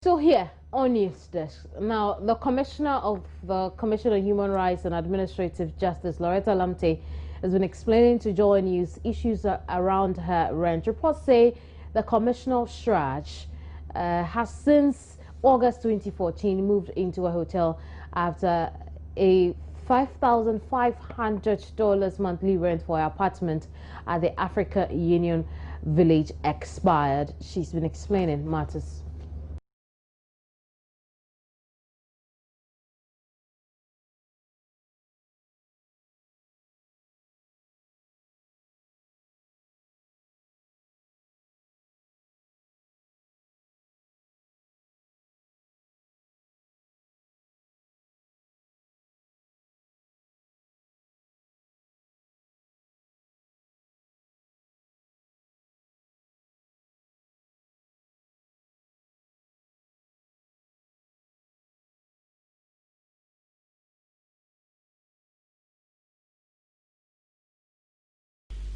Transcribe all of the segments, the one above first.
So here on News Desk, now the Commissioner of the Commission on Human Rights and Administrative Justice, Loretta Lamte, has been explaining to Joy News issues around her rent. Reports say the Commissioner of CHRAJ has since August 2014 moved into a hotel after a $5,500 monthly rent for her apartment at the Africa Union Village expired. She's been explaining matters.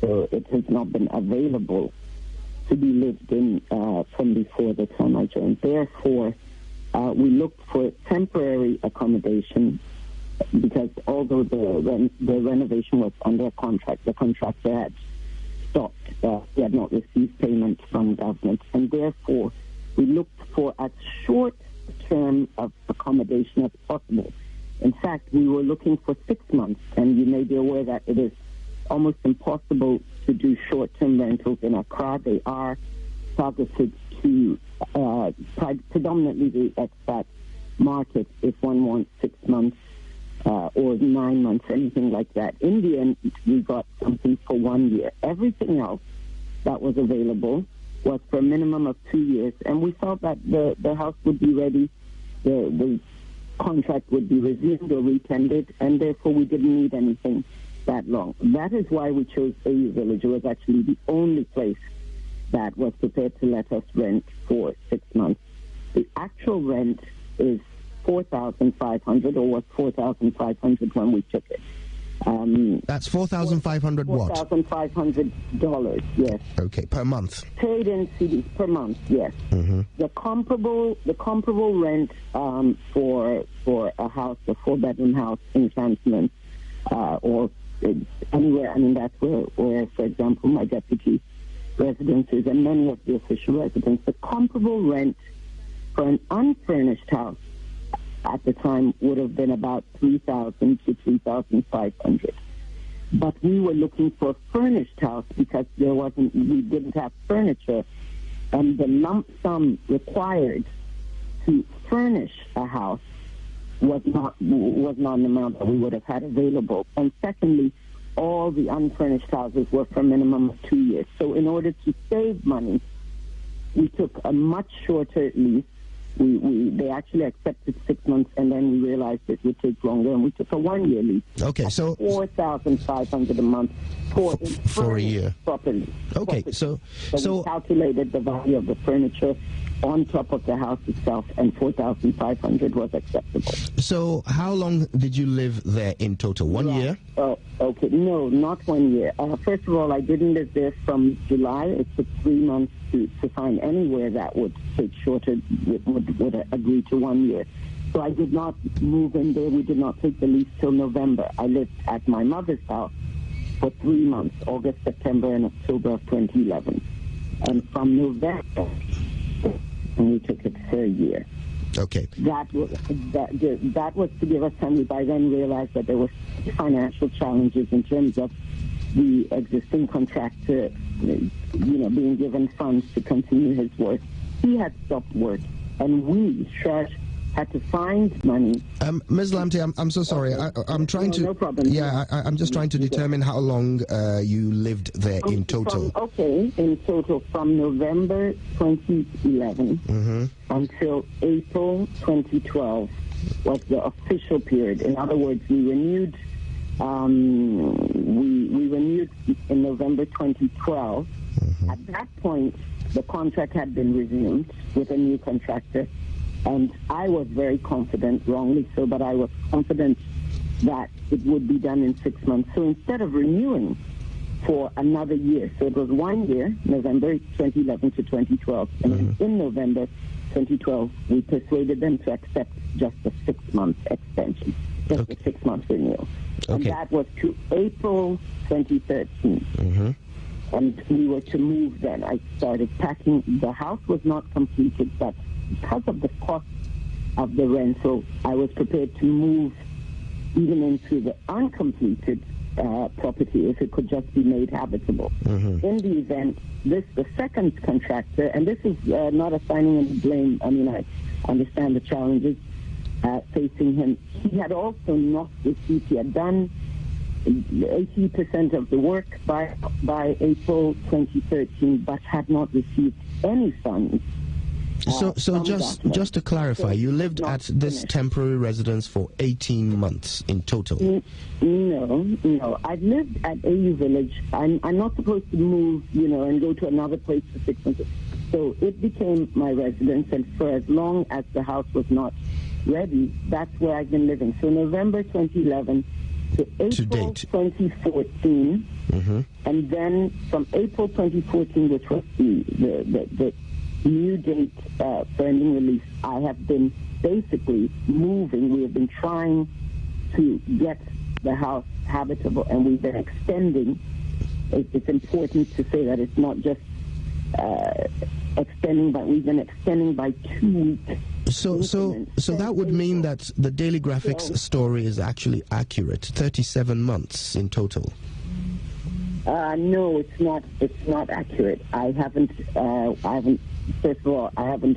So it has not been available to be lived in from before the time I joined. Therefore, we looked for temporary accommodation because although the renovation was under contract, the contractor had stopped. He had not received payment from government, and therefore we looked for as short term of accommodation as possible. In fact, we were looking for 6 months, and you may be aware that it is almost impossible to do short-term rentals in Accra. They are targeted to predominantly the expat market if one wants 6 months or 9 months, anything like that. In the end, we got something for 1 year. Everything else that was available was for a minimum of 2 years, and we thought that the house would be ready, the contract would be resumed or retendered, and therefore we didn't need anything that long. That is why we chose AU Village. It was actually the only place that was prepared to let us rent for 6 months. The actual rent is $4,500, or was $4,500 when we took it. That's $4,500 what? $4,500, yes. Okay, per month. Paid in CDs per month, yes. Mm-hmm. The comparable rent for a house, a 4-bedroom house in Chancellor, or anywhere, I mean, that's where, for example, my deputy residence is, and many of the official residents. The comparable rent for an unfurnished house at the time would have been about $3,000 to $3,500. But we were looking for a furnished house because we didn't have furniture, and the lump sum required to furnish a house was not an amount that we would have had available. And secondly, all the unfurnished houses were for a minimum of 2 years. So in order to save money, we took a much shorter lease. They actually accepted 6 months, and then we realized it would take longer, and we took a 1 year lease. Okay, so $4,500 a month for a year properly. Okay, so we calculated the value of the furniture on top of the house itself, and $4,500 was acceptable. So how long did you live there in total? 1 year? Oh, okay. No, not 1 year. First of all, I didn't live there from July. It took 3 months to find anywhere that would take shorter, would agree to 1 year. So I did not move in there. We did not take the lease till November. I lived at my mother's house for 3 months, August, September, and October of 2011. And from November, and we took it for a year. Okay. That was to give us time. We by then realized that there were financial challenges in terms of the existing contractor, being given funds to continue his work. He had stopped work, and we, CHRAJ, had to find money. Ms. Lamte, I'm so sorry. I'm trying to... No problem. Yeah, I'm just trying to determine how long you lived there in total. In total, from November 2011 until April 2012 was the official period. In other words, we renewed in November 2012. At that point, the contract had been resumed with a new contractor, and I was very confident, wrongly so, but I was confident that it would be done in 6 months. So instead of renewing for another year, so it was 1 year, November 2011 to 2012, and in November 2012, we persuaded them to accept just a 6-month extension, just a 6-month renewal. And that was to April 2013. Mm-hmm. And we were to move then. I started packing. The house was not completed, but because of the cost of the rental, I was prepared to move even into the uncompleted property if it could just be made habitable. Mm-hmm. In the event, the second contractor, and this is not assigning any blame. I mean, I understand the challenges facing him. He had also not received. He had done 80% of the work by April 2013, but had not received any funds. So just to clarify, you lived at this temporary residence for 18 months in total? No. I lived at AU Village. I'm not supposed to move, and go to another place for 6 months. So it became my residence, and for as long as the house was not ready, that's where I've been living. So November 2011 to April 2014, mm-hmm. and then from April 2014, which was the new date for ending release, I have been basically moving. We have been trying to get the house habitable, and we've been extending. It's important to say that it's not just extending, but we've been extending by 2 weeks. So that would mean that the Daily Graphic's story is actually accurate. 37 months in total. No, it's not. It's not accurate. I haven't. First of all, I haven't.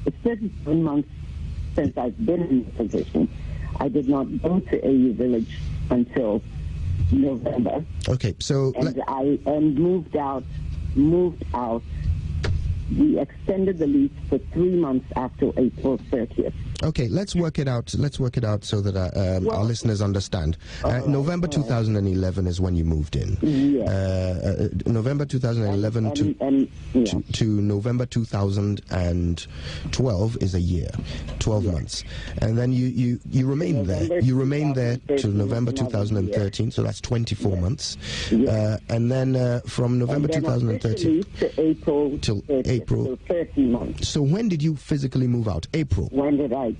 It's 37 months since I've been in this position. I did not go to AU Village until November. Okay, so and I moved out. We extended the lease for 3 months after April 30th. Okay, let's work it out. So that our listeners understand. November 2011 is when you moved in. Yes. November 2011 to November 2012 is a year, 12 months, and then you remained there. You remained there till November 2013, so that's 24 months, and then from November 2013 to April till April. So 13 months. So when did you physically move out? April. When did I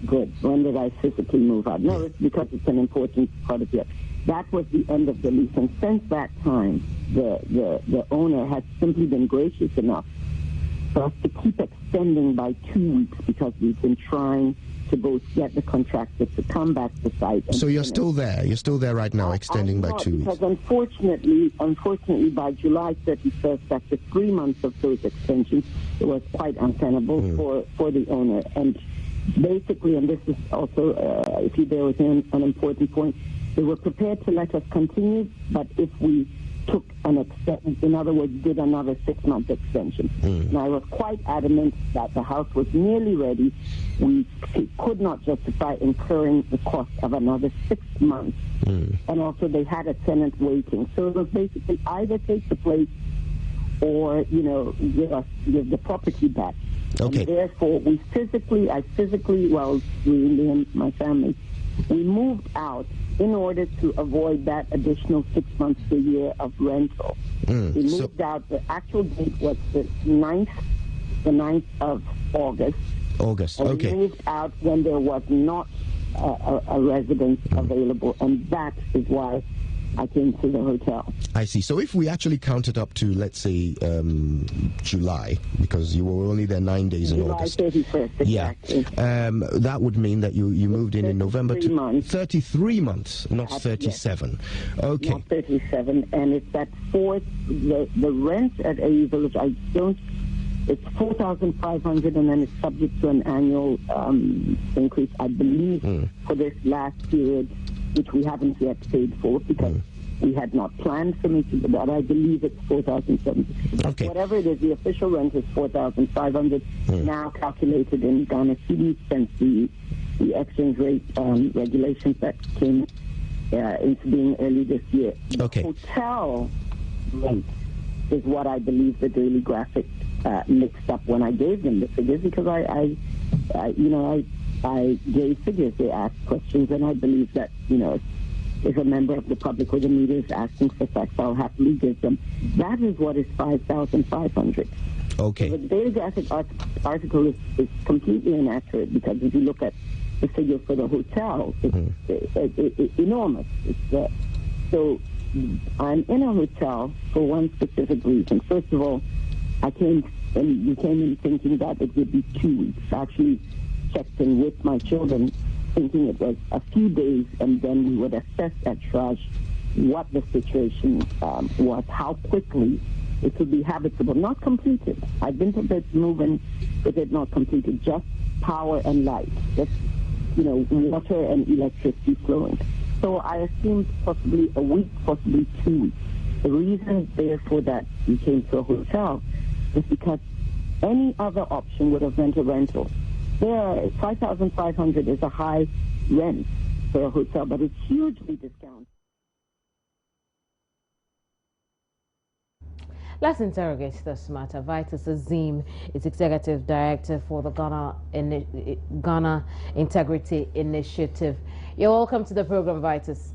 physically move out? No, it's because it's an important part of it. That was the end of the lease, and since that time, the owner has simply been gracious enough for us to keep extending by 2 weeks because we've been trying to both get the contractor to come back to site. So you're still there? You're still there right now, extending by 2 weeks? Because unfortunately, by July 31st, after 3 months of those extensions, it was quite untenable for the owner. And basically, and this is also, if you bear with me, an important point, they were prepared to let us continue, but if we took an extension, in other words, did another 6-month extension. And I was quite adamant that the house was nearly ready. We could not justify incurring the cost of another 6 months. And also they had a tenant waiting. So it was basically either take the place or, give the property back. Okay. And therefore, I physically, we and my family, we moved out in order to avoid that additional 6 months a year of rental. We moved out. The actual date was the 9th of August. And we moved out when there was not a residence available, and that is why I came to the hotel. I see. So if we actually count it up to, let's say, July, because you were only there 9 days in August. July 31st, exactly. Yeah. That would mean that you moved in November. 33 months, not 37. Yes. Okay. Not 37, and it's that fourth, the rent at AU Village, it's 4,500, and then it's subject to an annual increase, I believe, for this last period, which we haven't yet paid for because we had not planned for me to, but I believe it's 4,700. Okay. Whatever it is, the official rent is 4,500, now calculated in Ghana cedis since the exchange rate regulations that came into being early this year. Okay. The hotel rate is what I believe the Daily Graphic mixed up when I gave them the figures, because I gave figures. They asked questions, and I believe that, if a member of the public or the media is asking for facts, I'll happily give them. That is what is 5,500. Okay. So the Daily Graphic article is completely inaccurate, because if you look at the figure for the hotel, it's enormous. So I'm in a hotel for one specific reason. First of all, we came in thinking that it would be 2 weeks. I actually checked in with my children, thinking it was a few days, and then we would assess at CHRAJ what the situation was, how quickly it would be habitable, not completed. I've been prepared to move in with it not completed, just power and light, just water and electricity flowing. So I assumed possibly a week, possibly 2 weeks. The reason, therefore, that we came to a hotel is because any other option would have meant a rental. There, 5,500 is a high rent for a hotel, but it's hugely discounted. Let's interrogate this matter. Vitus Azim is Executive Director for the Ghana Integrity Initiative. You're welcome to the program, Vitus.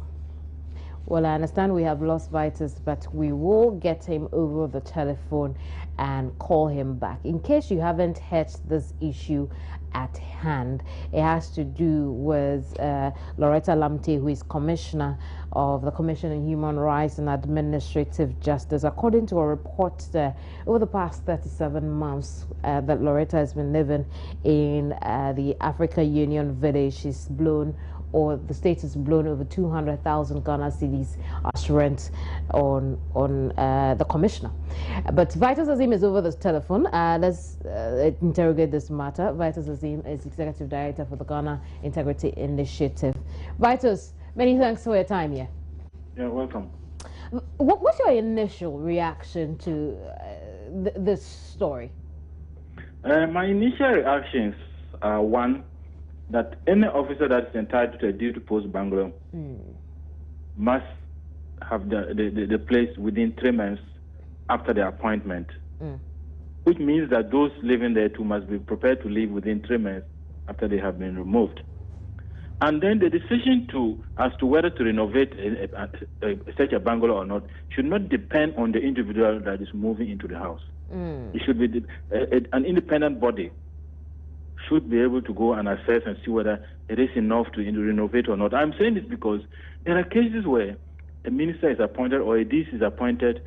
Well, I understand we have lost Vitus, but we will get him over the telephone and call him back. In case you haven't heard this issue at hand, it has to do with Loretta Lamte, who is Commissioner of the Commission on Human Rights and Administrative Justice. According to a report over the past 37 months that Loretta has been living in the Africa Union village, she's blown, or the state has blown, over 200,000 Ghana cedis as rent on the commissioner. But Vitus Azim is over the telephone. Let's interrogate this matter. Vitus Azim is Executive Director for the Ghana Integrity Initiative. Vitus, many thanks for your time here. You're welcome. What's your initial reaction to this story? My initial reactions are, one, that any officer that is entitled to a duty post bungalow must have the place within 3 months after their appointment, which means that those living there too must be prepared to leave within 3 months after they have been removed. And then the decision as to whether to renovate such a bungalow or not should not depend on the individual that is moving into the house. It should be an independent body should be able to go and assess and see whether it is enough to renovate or not. I'm saying this because there are cases where a minister is appointed or a DC is appointed,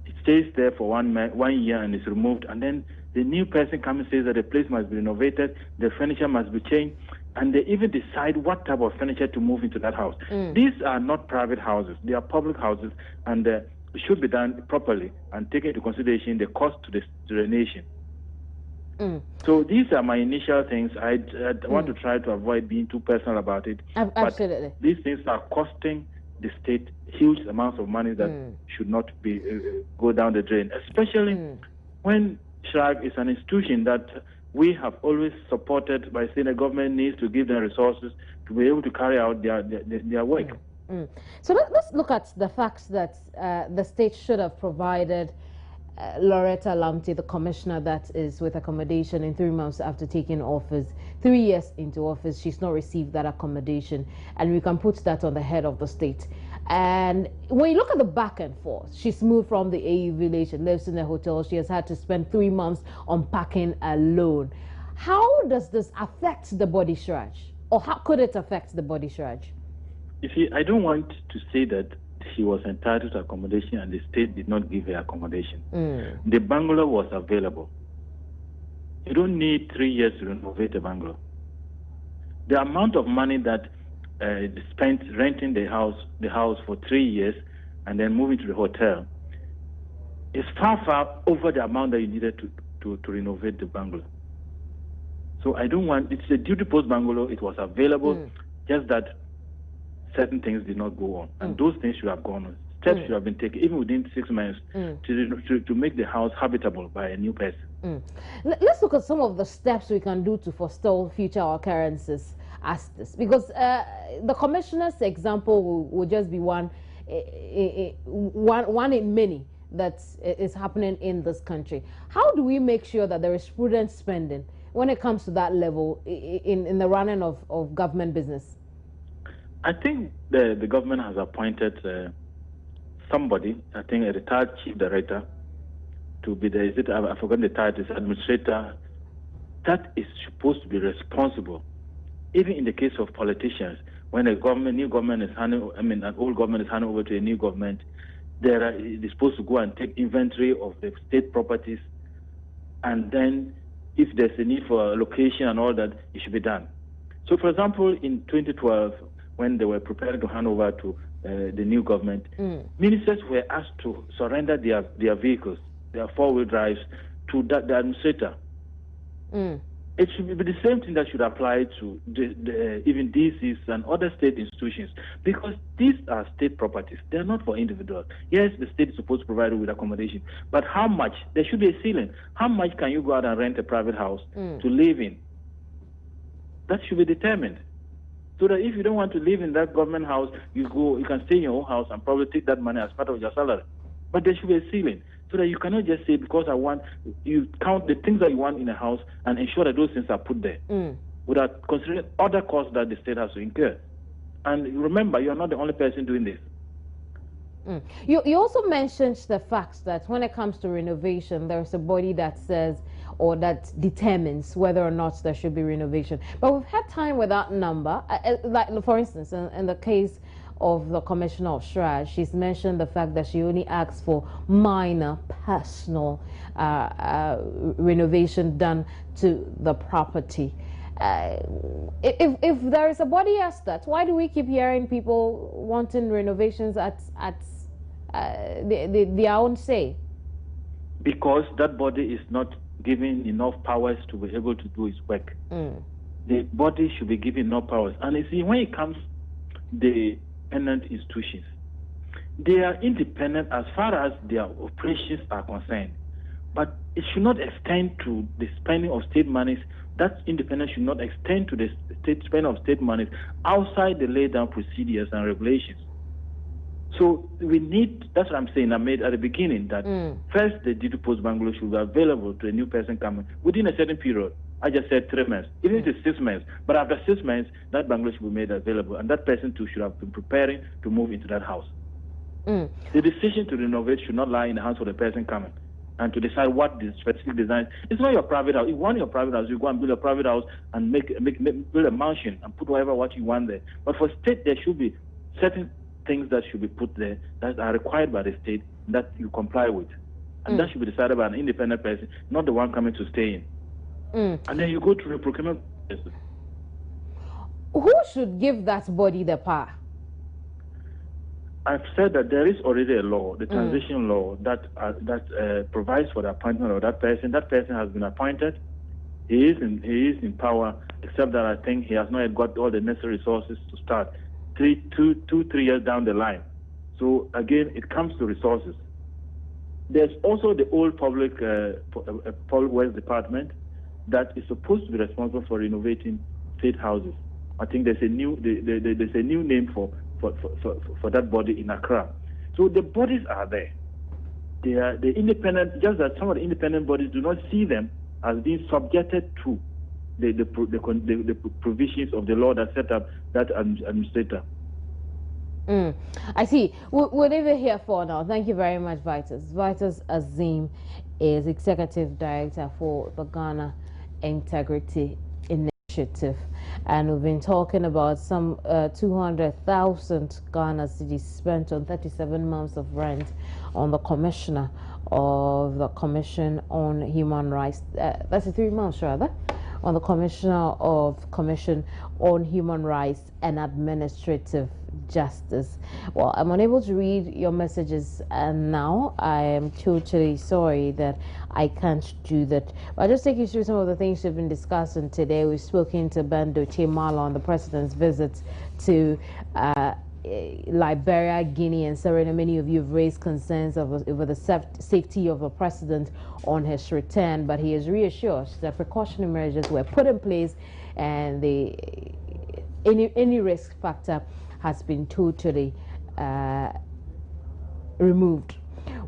it stays there for 1 year and is removed, and then the new person comes and says that the place must be renovated, the furniture must be changed, and they even decide what type of furniture to move into that house. These are not private houses, they are public houses, and it should be done properly and take into consideration the cost to the nation. So these are my initial things. I want to try to avoid being too personal about it. Absolutely. But these things are costing the state huge amounts of money that should not be go down the drain, especially when CHRAJ is an institution that we have always supported by saying the government needs to give them resources to be able to carry out their work. So let's look at the fact that the state should have provided Loretta Lamte, the commissioner that is with accommodation, in 3 months after taking office. 3 years into office, she's not received that accommodation, and we can put that on the head of the state. And when you look at the back and forth, she's moved from the AU village and lives in a hotel. She has had to spend 3 months unpacking alone. How does this affect the body CHRAJ, or how could it affect the body CHRAJ? You see, I don't want to say that she was entitled to accommodation and the state did not give her accommodation. The bungalow was available. You don't need 3 years to renovate a bungalow. The amount of money that spent renting the house for 3 years and then moving to the hotel is far over the amount that you needed to renovate the bungalow. So I don't want, it's a duty post bungalow, it was available, just that certain things did not go on, and those things should have gone on. Steps should have been taken, even within 6 months, to make the house habitable by a new person. Let's look at some of the steps we can do to forestall future occurrences as this, because the commissioner's example will just be one in many that is happening in this country. How do we make sure that there is prudent spending when it comes to that level in the running of government business? I think the government has appointed somebody, I think a retired chief director, to be the, I've forgotten the title, administrator, that is supposed to be responsible. Even in the case of politicians, when a new government is an old government is handed over to a new government, they're supposed to go and take inventory of the state properties, and then if there's a need for a location and all that, it should be done. So, for example, in 2012, when they were preparing to hand over to the new government, ministers were asked to surrender their vehicles, their four-wheel drives, to the administrator. It should be the same thing that should apply to even DCs and other state institutions, because these are state properties. They're not for individuals. Yes, the state is supposed to provide you with accommodation, but how much? There should be a ceiling. How much can you go out and rent a private house to live in? That should be determined. So that if you don't want to live in that government house, you can stay in your own house and probably take that money as part of your salary. But there should be a ceiling, so that you cannot just say, because you count the things that you want in a house and ensure that those things are put there without considering other costs that the state has to incur. And remember, you are not the only person doing this. You also mentioned the fact that when it comes to renovation, there's a body that says or that determines whether or not there should be renovation. But we've had time without number. Like, for instance, in the case of the Commissioner of CHRAJ, she's mentioned the fact that she only asks for minor personal renovation done to the property. If there is a body as that, why do we keep hearing people wanting renovations at their own say? Because that body is not given enough powers to be able to do its work. The body should be given enough powers. And you see, when it comes the independent institutions, they are independent as far as their operations are concerned. But it should not extend to the spending of state monies. That independence should not extend to the spending of state monies outside the laid down procedures and regulations. So we need, that's what I'm saying, I made at the beginning, that first the due to post bungalow should be available to a new person coming within a certain period. I just said 3 months, even if it's 6 months. But after 6 months, that bungalow should be made available, and that person too should have been preparing to move into that house. The decision to renovate should not lie in the hands of the person coming, and to decide what the specific design. It's not your private house. If you want your private house, you go and build a private house and build a mansion and put whatever what you want there. But for state, there should be certain things that should be put there that are required by the state that you comply with. And that should be decided by an independent person, not the one coming to stay in. And then you go to the procurement process. Who should give that body the power? I've said that there is already a law, the transition law, that provides for the appointment of that person. That person has been appointed. He is in power, except that I think he has not yet got all the necessary resources to start 3 years down the line. So again, it comes to resources. There's also the old public works department that is supposed to be responsible for renovating state houses. I think there's a new name for that body in Accra. So the bodies are there. They are the independent, just that some of the independent bodies do not see them as being subjected to the provisions of the law that set up that administrator. I see. We'll leave it here for now. Thank you very much, Vitus. Vitus Azim is Executive Director for the Ghana Integrity Initiative. And we've been talking about some 200,000 Ghana cedis spent on 37 months of rent on the Commissioner of the Commission on Human Rights, 33 months rather, on the Commissioner of Commission on Human Rights and Administrative Justice. Well, I'm unable to read your messages now. I am totally sorry that I can't do that. But I'll just take you through some of the things we've been discussing today. We've spoken to Bando Chemala on the President's visit to Liberia, Guinea, and Suriname. Many of you have raised concerns over the safety of the President on his return, but he has reassured that precautionary measures were put in place and any risk factor has been totally removed.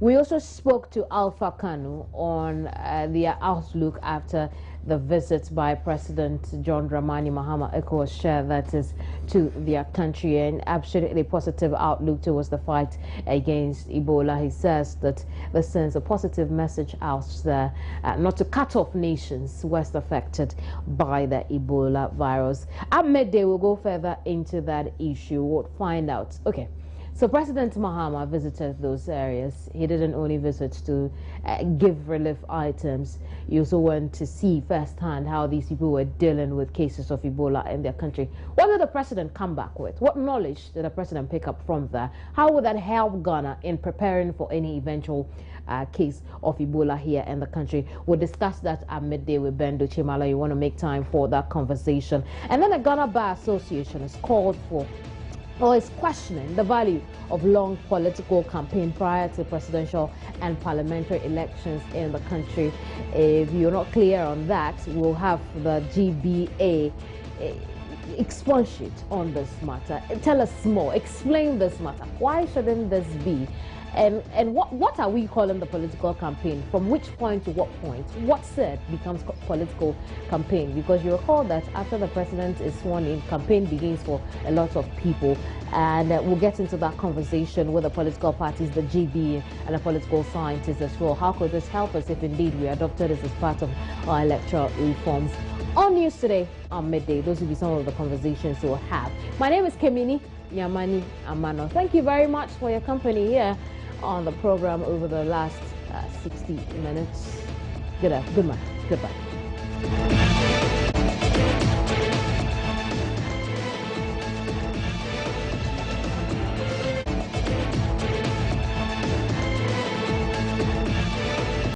We also spoke to Alpha Kanu on their outlook after the visit by President John Dramani Mahama ECOWAS chair, that is, to their country, and absolutely positive outlook towards the fight against Ebola. He says that this sends a positive message out there, not to cut off nations worst affected by the Ebola virus. At midday, we'll go further into that issue. We'll find out. Okay. So President Mahama visited those areas. He didn't only visit to give relief items. He also went to see firsthand how these people were dealing with cases of Ebola in their country. What did the president come back with? What knowledge did the president pick up from there? How would that help Ghana in preparing for any eventual case of Ebola here in the country? We'll discuss that at midday with Bendo Chimala. You want to make time for that conversation. And then the Ghana Bar Association has called for, or is questioning, the value of long political campaign prior to presidential and parliamentary elections in the country. If you're not clear on that, we'll have the GBA expunged on this matter. Tell us more. Explain this matter. Why shouldn't this be? And what are we calling the political campaign? From which point to what point? What said becomes political campaign? Because you recall that after the president is sworn in, campaign begins for a lot of people. And we'll get into that conversation with the political parties, the GB and the political scientists as well. How could this help us if indeed we adopted this as part of our electoral reforms? On News Today on midday, those will be some of the conversations we'll have. My name is Kemini Nyamani Amano. Thank you very much for your company here on the program over the last 60 minutes. Goodbye.